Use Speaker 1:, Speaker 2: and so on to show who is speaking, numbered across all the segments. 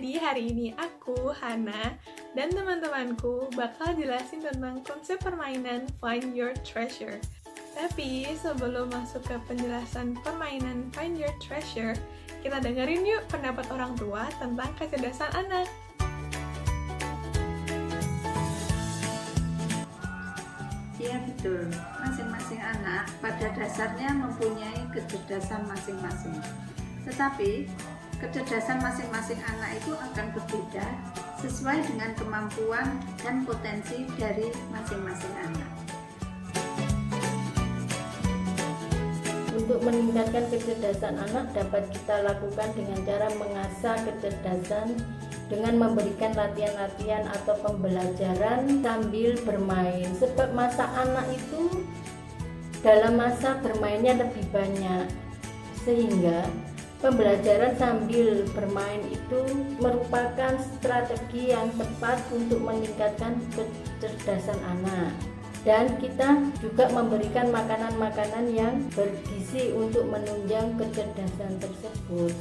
Speaker 1: Jadi hari ini aku, Hana, dan teman-temanku bakal jelasin tentang konsep permainan Find Your Treasure. Tapi sebelum masuk ke penjelasan permainan Find Your Treasure, kita dengerin yuk pendapat orang tua tentang kecerdasan anak.
Speaker 2: Iya betul, masing-masing anak pada dasarnya mempunyai kecerdasan masing-masing. Tetapi kecerdasan masing-masing anak itu akan berbeda sesuai dengan kemampuan dan potensi dari masing-masing anak.
Speaker 3: Untuk meningkatkan kecerdasan anak dapat kita lakukan dengan cara mengasah kecerdasan dengan memberikan latihan-latihan atau pembelajaran sambil bermain. Sebab masa anak itu dalam masa bermainnya lebih banyak, sehingga pembelajaran sambil bermain itu merupakan strategi yang tepat untuk meningkatkan kecerdasan anak. Dan kita juga memberikan makanan-makanan yang bergizi untuk menunjang kecerdasan tersebut.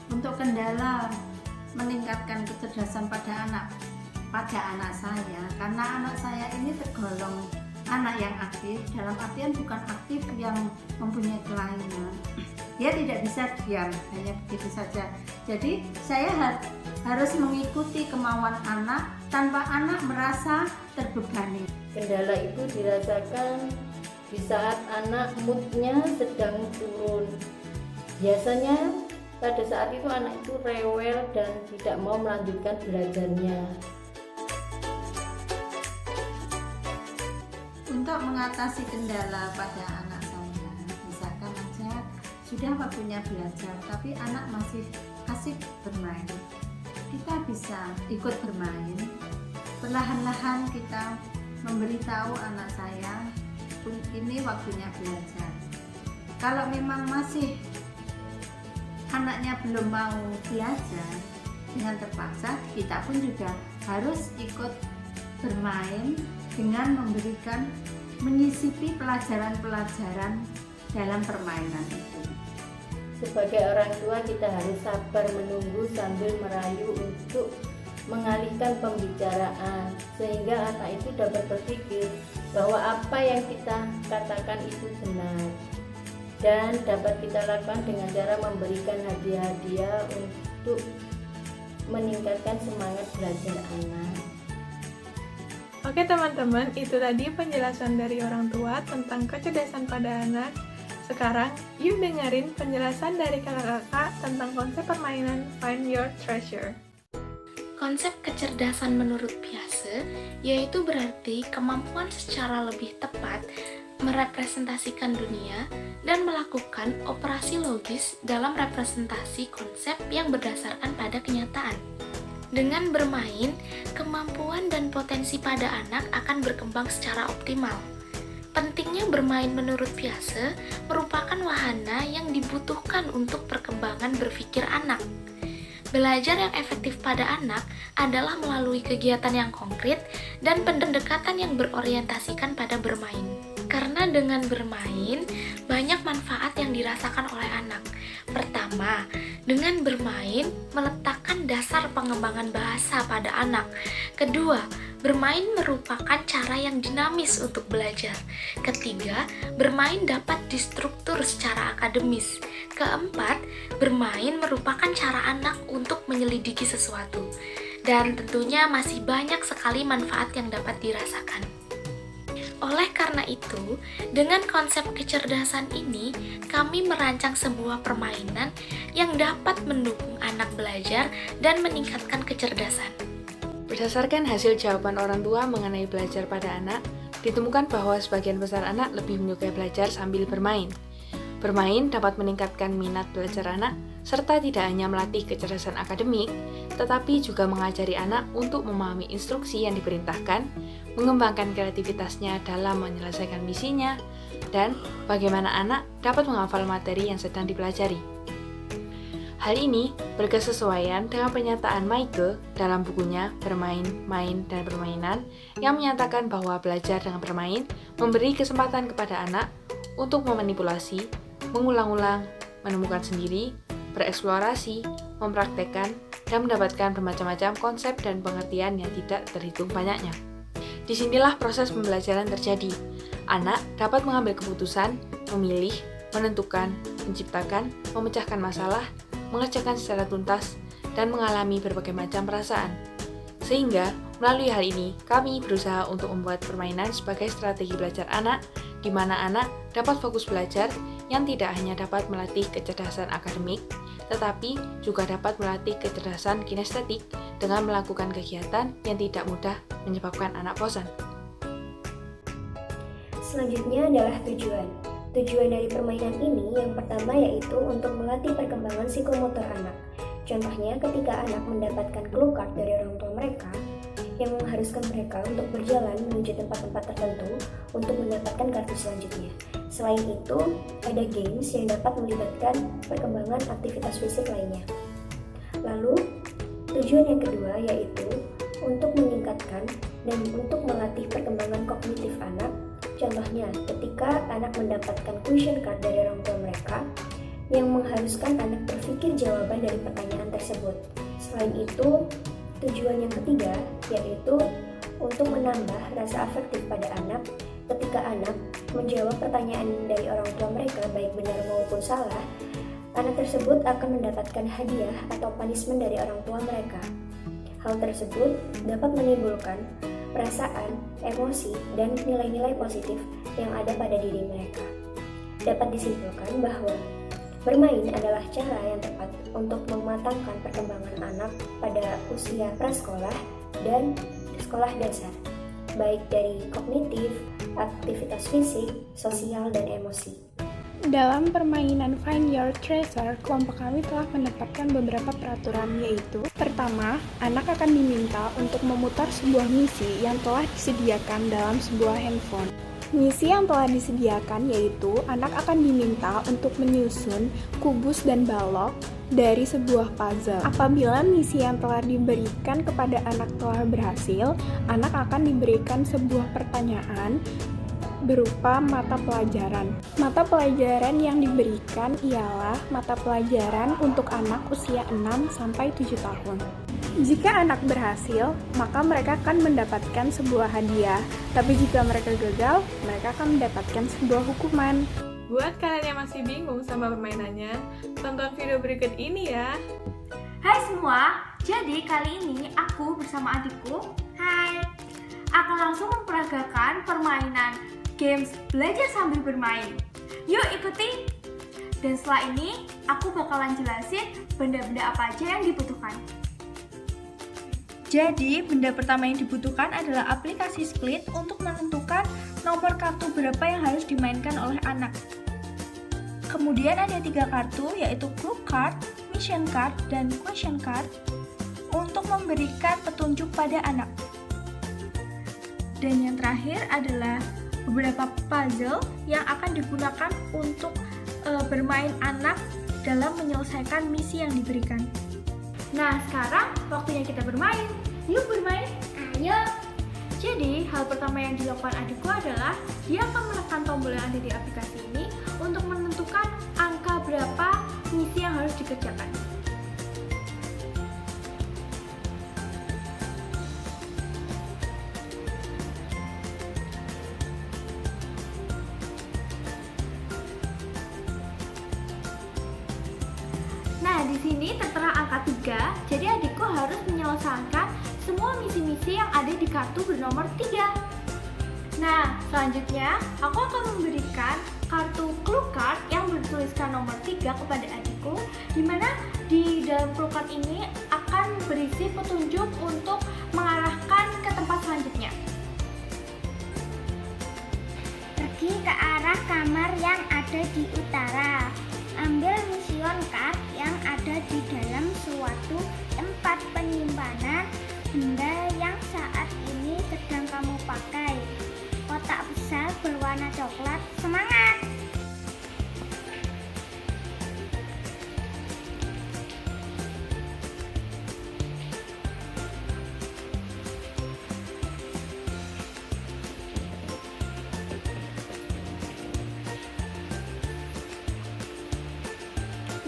Speaker 2: Untuk kendala meningkatkan kecerdasan pada anak saya, karena anak saya ini tergolong anak yang aktif, dalam artian bukan aktif yang mempunyai kelainan. Dia tidak bisa diam, hanya begitu saja. Jadi saya harus mengikuti kemauan anak tanpa anak merasa terbebani.
Speaker 3: Kendala itu dirasakan di saat anak moodnya sedang turun. Biasanya pada saat itu anak itu rewel dan tidak mau melanjutkan belajarnya.
Speaker 2: Untuk mengatasi kendala pada anak saya, misalkan aja sudah waktunya belajar tapi anak masih asik bermain, kita bisa ikut bermain. Perlahan-lahan kita memberitahu anak saya, ini waktunya belajar. Kalau memang masih anaknya belum mau belajar, dengan terpaksa kita pun juga harus ikut bermain dengan menyisipi pelajaran-pelajaran dalam permainan itu.
Speaker 3: Sebagai orang tua kita harus sabar menunggu sambil merayu untuk mengalihkan pembicaraan, sehingga anak itu dapat berpikir bahwa apa yang kita katakan itu benar. Dan dapat kita lakukan dengan cara memberikan hadiah-hadiah untuk meningkatkan semangat belajar anak.
Speaker 1: Oke teman-teman, itu tadi penjelasan dari orang tua tentang kecerdasan pada anak. Sekarang, yuk dengerin penjelasan dari kakak-kakak tentang konsep permainan Find Your Treasure.
Speaker 4: Konsep kecerdasan menurut Piaget yaitu berarti kemampuan secara lebih tepat merepresentasikan dunia dan melakukan operasi logis dalam representasi konsep yang berdasarkan pada kenyataan. Dengan bermain, kemampuan dan potensi pada anak akan berkembang secara optimal. Pentingnya bermain menurut Piaget merupakan wahana yang dibutuhkan untuk perkembangan berpikir anak. Belajar yang efektif pada anak adalah melalui kegiatan yang konkret dan pendekatan yang berorientasikan pada bermain. Karena dengan bermain, banyak manfaat yang dirasakan oleh anak. Pertama, dengan bermain meletakkan dasar pengembangan bahasa pada anak. Kedua, bermain merupakan cara yang dinamis untuk belajar. Ketiga, bermain dapat distruktur secara akademis. Keempat, bermain merupakan cara anak untuk menyelidiki sesuatu. Dan tentunya masih banyak sekali manfaat yang dapat dirasakan. Oleh karena itu, dengan konsep kecerdasan ini, kami merancang sebuah permainan yang dapat mendukung anak belajar dan meningkatkan kecerdasan.
Speaker 5: Berdasarkan hasil jawaban orang tua mengenai belajar pada anak, ditemukan bahwa sebagian besar anak lebih menyukai belajar sambil bermain. Bermain dapat meningkatkan minat belajar anak, serta tidak hanya melatih kecerdasan akademik, tetapi juga mengajari anak untuk memahami instruksi yang diperintahkan, mengembangkan kreativitasnya dalam menyelesaikan misinya, dan bagaimana anak dapat menghafal materi yang sedang dipelajari. Hal ini berkesesuaian dengan pernyataan Maike dalam bukunya Bermain, Main, dan Permainan yang menyatakan bahwa belajar dengan bermain memberi kesempatan kepada anak untuk memanipulasi, mengulang-ulang, menemukan sendiri, bereksplorasi, mempraktekkan, dan mendapatkan bermacam-macam konsep dan pengertian yang tidak terhitung banyaknya. Disinilah proses pembelajaran terjadi. Anak dapat mengambil keputusan, memilih, menentukan, menciptakan, memecahkan masalah, mengerjakan secara tuntas, dan mengalami berbagai macam perasaan. Sehingga, melalui hal ini, kami berusaha untuk membuat permainan sebagai strategi belajar anak, di mana anak dapat fokus belajar yang tidak hanya dapat melatih kecerdasan akademik, tetapi juga dapat melatih kecerdasan kinestetik dengan melakukan kegiatan yang tidak mudah menyebabkan anak bosan.
Speaker 6: Selanjutnya adalah tujuan. Tujuan dari permainan ini yang pertama yaitu untuk melatih perkembangan psikomotor anak. Contohnya ketika anak mendapatkan clue card dari orang tua mereka yang mengharuskan mereka untuk berjalan menuju tempat-tempat tertentu untuk mendapatkan kartu selanjutnya. Selain itu, ada games yang dapat melibatkan perkembangan aktivitas fisik lainnya. Lalu, tujuan yang kedua yaitu untuk meningkatkan dan untuk melatih perkembangan kognitif anak. Contohnya, ketika anak mendapatkan question card dari orang tua mereka yang mengharuskan anak berpikir jawaban dari pertanyaan tersebut. Selain itu, tujuan yang ketiga yaitu untuk menambah rasa afektif pada anak. Ketika anak menjawab pertanyaan dari orang tua mereka baik benar maupun salah, anak tersebut akan mendapatkan hadiah atau punishment dari orang tua mereka. Hal tersebut dapat menimbulkan perasaan, emosi, dan nilai-nilai positif yang ada pada diri mereka. Dapat disimpulkan bahwa bermain adalah cara yang tepat untuk mematangkan perkembangan anak pada usia prasekolah dan sekolah dasar, baik dari kognitif, aktivitas fisik, sosial, dan emosi.
Speaker 1: Dalam permainan Find Your Treasure, kelompok kami telah mendapatkan beberapa peraturan, yaitu pertama, anak akan diminta untuk memutar sebuah misi yang telah disediakan dalam sebuah handphone. Misi yang telah disediakan yaitu anak akan diminta untuk menyusun kubus dan balok dari sebuah puzzle. Apabila misi yang telah diberikan kepada anak telah berhasil, anak akan diberikan sebuah pertanyaan berupa mata pelajaran. Mata pelajaran yang diberikan ialah mata pelajaran untuk anak usia 6-7 tahun. Jika anak berhasil, maka mereka akan mendapatkan sebuah hadiah. Tapi jika mereka gagal, mereka akan mendapatkan sebuah hukuman. Buat kalian yang masih bingung sama permainannya, tonton video berikut ini ya.
Speaker 7: Hai semua, jadi kali ini aku bersama adikku, akan langsung memperagakan permainan games belajar sambil bermain. Yuk ikuti! Dan setelah ini, aku bakalan jelasin benda-benda apa aja yang dibutuhkan. Jadi, benda pertama yang dibutuhkan adalah aplikasi Split untuk menentukan nomor kartu berapa yang harus dimainkan oleh anak. Kemudian ada 3 kartu, yaitu Clue Card, Mission Card, dan Question Card untuk memberikan petunjuk pada anak. Dan yang terakhir adalah beberapa puzzle yang akan digunakan untuk bermain anak dalam menyelesaikan misi yang diberikan. Nah, sekarang waktunya kita bermain. Yuk bermain. Ayo. Jadi, hal pertama yang dilakukan adikku adalah dia akan menekan tombol yang ada di aplikasi ini untuk menentukan angka berapa misi yang harus dikerjakan. Nah, di sini tertera angka 3, jadi adikku harus menyelesaikan semua misi-misi yang ada di kartu bernomor 3. Nah, selanjutnya aku akan memberikan kartu Clue Card yang bertuliskan nomor 3 kepada adikku, di mana di dalam Clue Card ini akan berisi petunjuk untuk mengarahkan ke tempat selanjutnya.
Speaker 8: Pergi ke arah kamar yang ada di utara. Ambil mission card yang ada di dalam suatu tempat penyimpanan benda yang saat ini sedang kamu pakai. Kotak besar berwarna coklat. Semangat!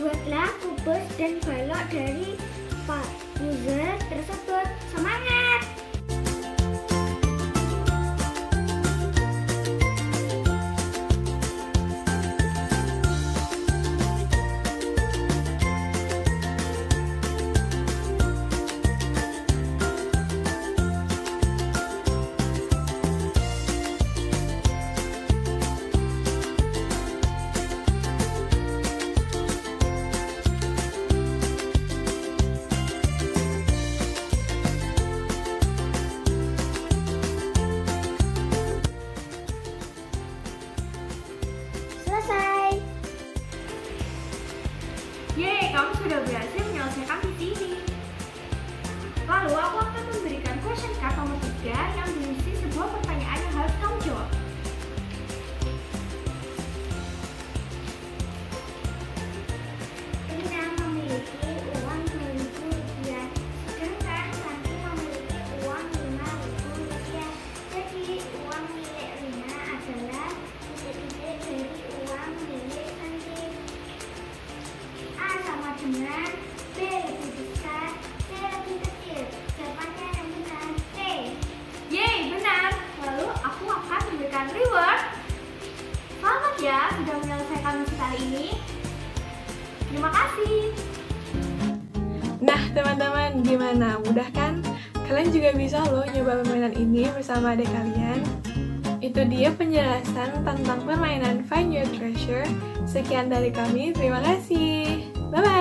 Speaker 8: Buatlah kubus dan balok dari puzzle tersebut. Semangat! Selesai.
Speaker 7: Yeay, kamu sudah berhasil menyelesaikan misi ini. Lalu aku akan memberikan question card nomor 3 yang berisi sebuah pertanyaan yang harus kamu jawab.
Speaker 8: Rina memiliki uang Rp2.000, sedangkan Santi memiliki uang Rp5.000. Jadi uang milik Rina adalah titik-titik dari uang milik Santi. A sama dengan B lebih besar, C lebih kecil. Jawabannya yang benar C.
Speaker 7: Yeay, benar. Lalu aku akan memberikan reward. Selamat ya sudah menyelesaikan misi kali ini. Terima kasih.
Speaker 1: Nah, teman-teman, gimana? Mudah kan? Kalian juga bisa loh nyoba permainan ini bersama adik kalian. Itu dia penjelasan tentang permainan Find Your Treasure. Sekian dari kami, terima kasih. Bye-bye!